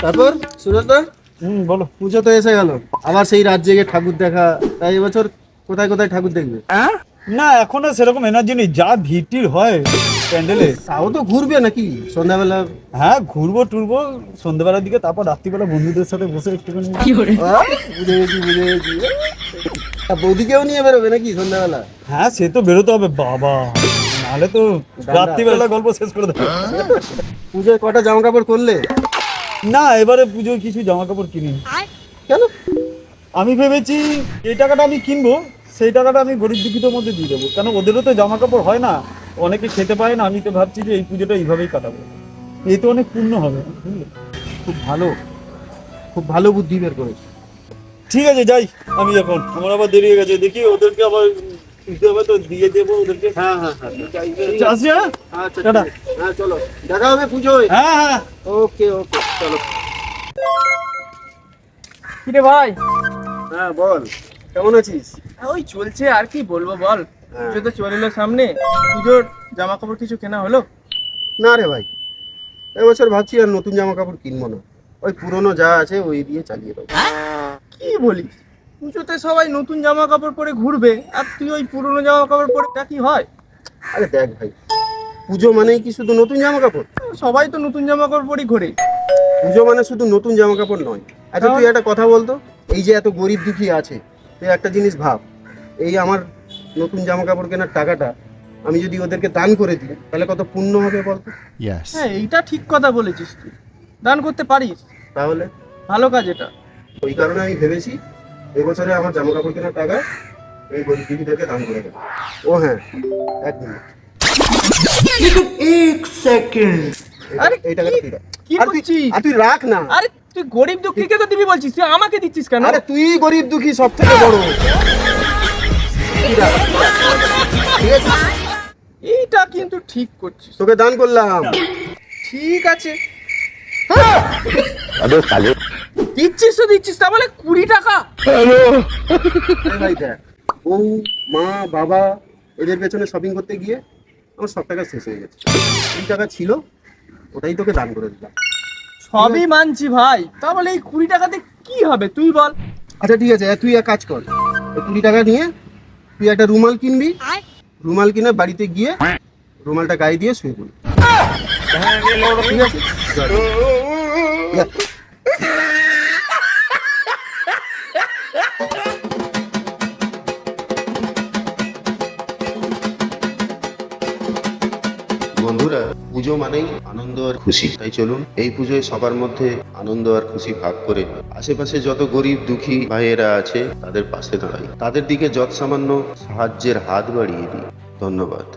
তারপর সুরজদা, বলো। পুজো তো এসে গেল, আবার সেই রাত জেগে ঠাকুর দেখা। তাই এবছর কোথায় কোথায় ঠাকুর দেখবে? না এখনো সেরকম এনার্জি নেই, যা ভিড় হয় প্যান্ডেলে। তাও তো ঘুরবে নাকি সন্ধ্যাবেলা? হ্যাঁ ঘুরবো টুরবো সন্ধ্যাবেলার দিকে, তারপর রাত্রিবেলা বন্ধুদের সাথে বসে একটুখানি। বুঝে গেছি বুঝে গেছি। তা বৌদিকেও নিয়ে বেরোবে নাকি সন্ধ্যাবেলা? হ্যাঁ সে তো বেরোতে হবে বাবা, নাহলে তো রাত্রিবেলা গল্প শেষ করে দেবে। পুজোয় কটা জামা কাপড় করলে? না এবারে পুজোয় কিছু জামা কাপড় কিনিনি। কেন? আমি ভেবেছি এই টাকাটা আমি কিনবো, সেই টাকাটা আমি গরিব দুঃখীদের মধ্যে দিয়ে দেবো, কারণ ওদেরও তো জামা কাপড় হয় না, অনেকে খেতে পায় না। আমি তো ভাবছি যে এই পুজোটা এইভাবেই কাটাবো, এই তো অনেক পূর্ণ হবে, বুঝলে? খুব ভালো, খুব ভালো বুদ্ধি বের করেছো। ঠিক আছে যাই আমি এখন, আমার আবার দেরি হয়ে গেছে, দেখি ওদেরকে আবার দিতে হবে তো দিয়ে দেবো ওদেরকে। হ্যাঁ হ্যাঁ হ্যাঁ, আসছি হ্যাঁ? আচ্ছা টাটা। হ্যাঁ চলো, দেখা হবে পুজোয়। হ্যাঁ হ্যাঁ। ওকে ওকে চলো। কিরে ভাই? হ্যাঁ বল, কেমন আছিস? ওই চলছে আর কি বলবো বল। হ্যাঁ। পুজো তো চলে এলো সামনে, পুজোর জামা কাপড় কিছু কেনা হলো? না রে ভাই, এবছর ভাবছি আর নতুন জামা কাপড় কিনবো না, ওই পুরনো যা আছে ওই দিয়ে চালিয়ে দেবো। কি বলিস? পুজোতে সবাই নতুন জামা কাপড় পরে ঘুরবে আর তুই ওই পুরনো জামা কাপড় পরে, তা কি হয়? আরে দেখ ভাই, পুজো মানেই কি শুধু নতুন জামা কাপড়? সবাই তো নতুন জামা কাপড় পরে ঘোরে। পুজো মানে শুধু নতুন জামা কাপড় নয়। আচ্ছা তুই একটা কথা বলতো, এই যে এত গরিব দুঃখী আছে, তুই একটা জিনিস ভাব, এই আমার নতুন জামা কাপড় কেনার টাকাটা আমি যদি ওদেরকে দান করে দিই তাহলে কত পুণ্য হবে বলতো? হ্যাঁ এইটা ঠিক কথা বলেছিস, তুই দান করতে পারিস, তাহলে ভালো কাজ এটা। ওই কারণে আমি ভেবেছি এবছরে আমার জামা কাপড় কেনার টাকা এই গরিব দুঃখীদেরকে দান করে দেবো। ও হ্যাঁ, এক মিনিট, আরে এই টাকাটা তুই রাখ। কি আর তুই- করছিস? আর তুই রাখ না। আরে তুই গরিব দুঃখীকে তো দিবি বলছিস, তুই আমাকে দিচ্ছিস কেন? আরে তুই গরিব দুঃখী সব থেকে বড়। তুই রাখ। ঠিক আছে, এইটা কিন্তু ঠিক করছিস। তোকে দান করলাম। ঠিক আছে, দিচ্ছিস তো দিচ্ছিস, তা বলে 20 টাকা? আরে ভাই দেখ, বউ মা বাবা এদের পেছনে শপিং করতে গিয়ে আমার সব টাকা শেষ হয়ে গেছে। এই টাকা ছিল, ওটাই তোকে দান করে দিলাম। সবই মানছি ভাই, তা বলে এই 20 টাকাতে কি হবে তুই বল? আচ্ছা ঠিক আছে, তুই এক কাজ কর, ওই 20 টাকা নিয়ে তুই একটা রুমাল কিনবি, রুমাল কিনে বাড়িতে গিয়ে রুমালটা গায়ে দিয়ে শুয়ে পড়বি। ঠিক আছে? যা। বন্ধুরা, পুজো মানেই আনন্দ আর খুশি, তাই চলুন এই পুজোয় সবার মধ্যে আনন্দ আর খুশি ভাগ করে আশেপাশে যত গরিব দুঃখী ভাইয়েরা আছে তাদের পাশে দাঁড়াই, তাদের দিকে যৎসামান্য সাহায্যের হাত বাড়িয়ে দিই। ধন্যবাদ।